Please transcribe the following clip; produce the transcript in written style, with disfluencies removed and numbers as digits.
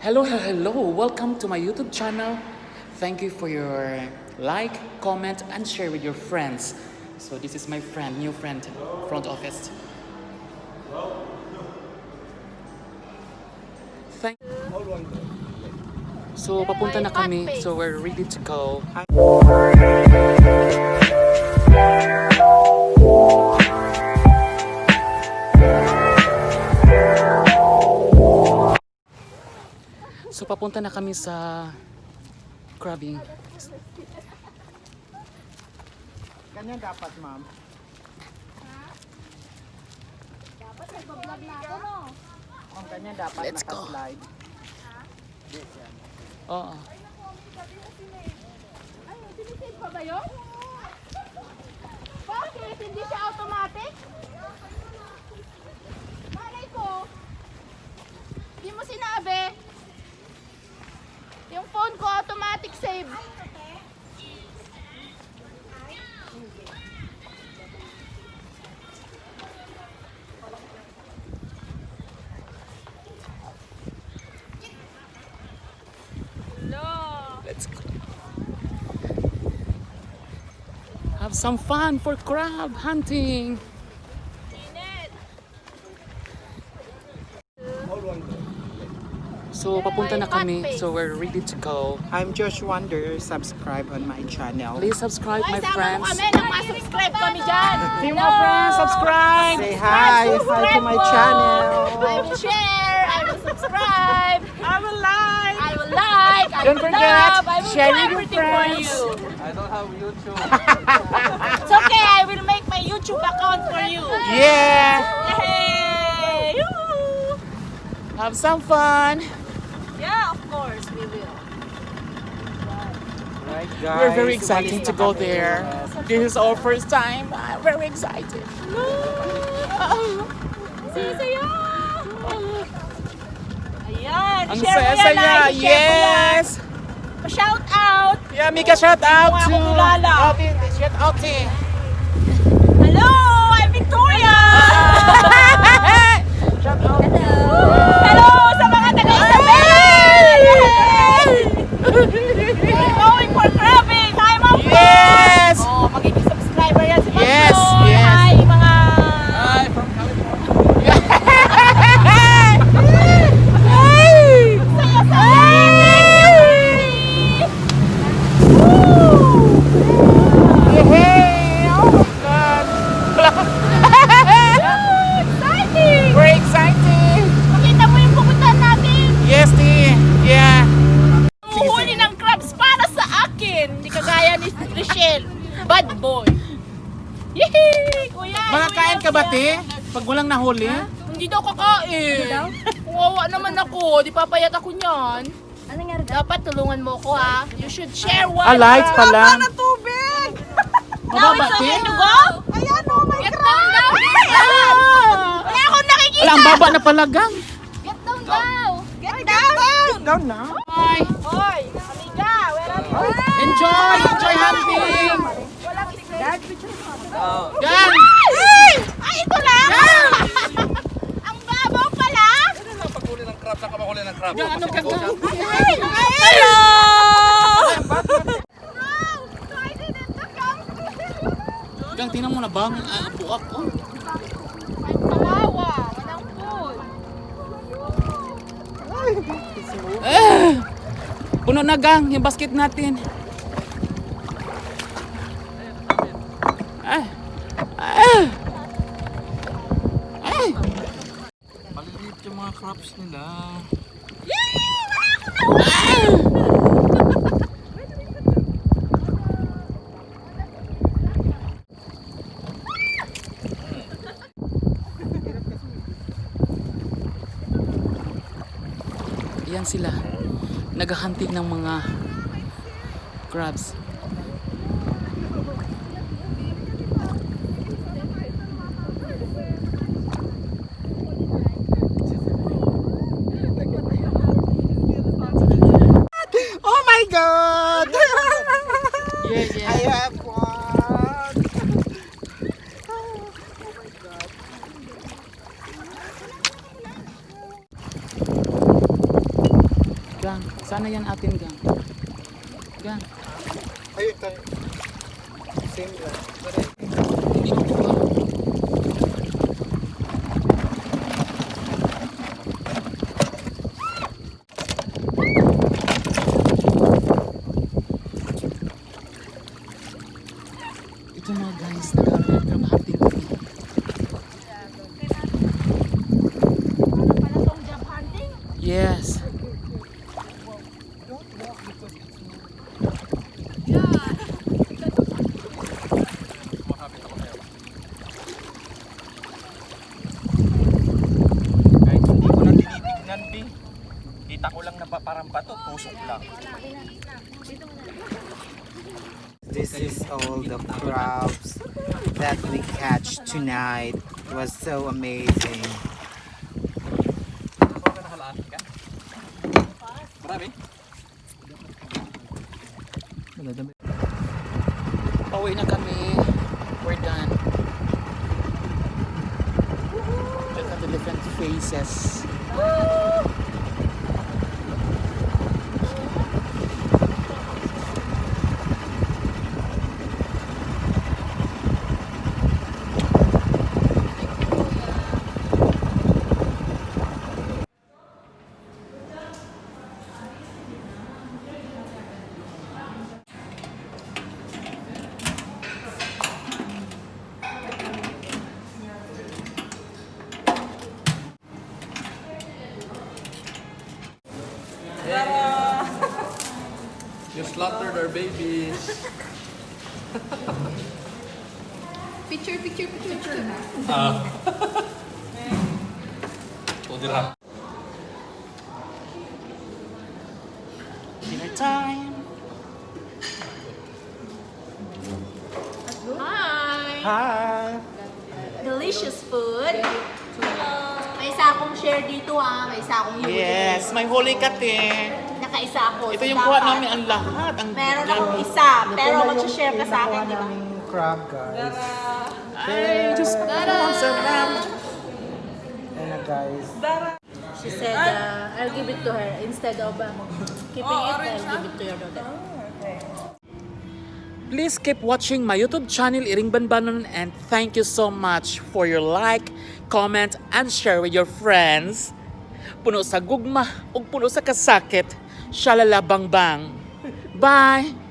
Hello, welcome to my YouTube channel. Thank you for your like, comment, and share with your friends. So this is my friend, new friend, front office. Thank. So papunta na kami, so we're ready to go. So papunta na kami sa crabbing. Kanya dapat, ma'am. Dapat nagbablog na ako, no? Ma'am, kanya dapat Let's go. naka-slide. Oo. Ay, sinisave pa ba yun? Bakit? Hindi siya automatic? Malay ko. Hindi mo sinabi. Yung phone ko automatic save. Let's go. Have some fun for crab hunting. So papunta na kami, so we're ready to go. I'm Josh Wonder. Subscribe on my channel. Please subscribe, my Sama mo friends. kami nang ma-subscribe kami dyan. Hey, my friends, subscribe. Say hi. Hi to my channel. I will share. I will subscribe. I will like. I will like. I Don't will forget, love. I will share do with your everything for friends. you. I don't have YouTube. It's okay. I will make my YouTube account for you. Yeah. Yay! Yoo-hoo! Have some fun. Yeah, of course we will. Right, guys. We're very excited to go Umalis na kami. there. This is our first time. I'm very excited. Sisaya! Ayan, Ang share mo yan, saya-saya. Nay. Share mo yan. Yes. Pa-shout out! Yeah, Mika, shout out Hindi to mo ako kilala. Ate. Shout out to. Hello! I'm Victoria! Shout out. Hello sa mga taga-Isabel! We're going for crabbing! Hi, Ma'am! Yes. Oh, magiging subscriber yan si Ma'am. Yes, Flo. yes. Hi, mga... Hi from California. Exciting! We're excited. Pakita mo yung pupuntahan natin. Yes, T. Yeah. Huli ng crabs para sa akin. Hindi kagaya ni Richelle. Bad boy. Yehey! Kuya! Makakain ka ba, T? Pag walang nahuli? Hindi daw kakain. Kawawa naman ako. Di papayat ako niyan. Dapat tulungan mo ko, ha. You should share one. Lights pa lang. Tubig! Mababa, T? Ayan, oh my Get down daw! Wala akong nakikita! Wala, ang baba na palagang. Get down daw! Get Get down now. Bye. Hoy! Amiga! Where are you? Enjoy hunting. Walang isip. Yan. Ay, ito lang! Ang babaw pala! Paghuli ng crab, saan ka mahuli ng crab? Yan, ano ka Pasok ga? ka. Hello! Gang, tingnan mo na bang buak ko. Kawawa! Walang food! Puno na gang, yung basket natin. Maliliit yung mga crabs nila. Yan sila. Naghahunting ng mga crabs. Oh my God! Yeah. I have one. Sana yan atin, gang. Gang. Ayun tayo. Same lang. Hindi makuha. Ito mga guys, nag-hunting kami. Yes. Kahit hindi ko na tinitignan, Pi. Kita ko lang na parang bato, tusok lang. This is all the crabs that we catch tonight. It was so amazing. Marami? Pauwi na kami. We're done. Look at the different faces. You slaughtered our babies. Picture. Udira. Dinner time. Hi! Hi! Delicious food. May isa akong share dito May isa akong huli. Yes, may huli kate. Nakaisa ako. Ito So, yung kuha dapat namin ang lahat. Ang Meron akong isa, pero mag-share ka sa akin, di ba? Crab, guys. Ay, Diyos ko. Ang sarap. Ayan na, guys. She said, I'll give it to her instead of keeping it, I'll give it to your daughter. Please keep watching my YouTube channel, Iring Banbanon, and thank you so much for your like, comment, and share with your friends. Puno sa gugma ug puno sa kasakit, shalala bang bang. Bye!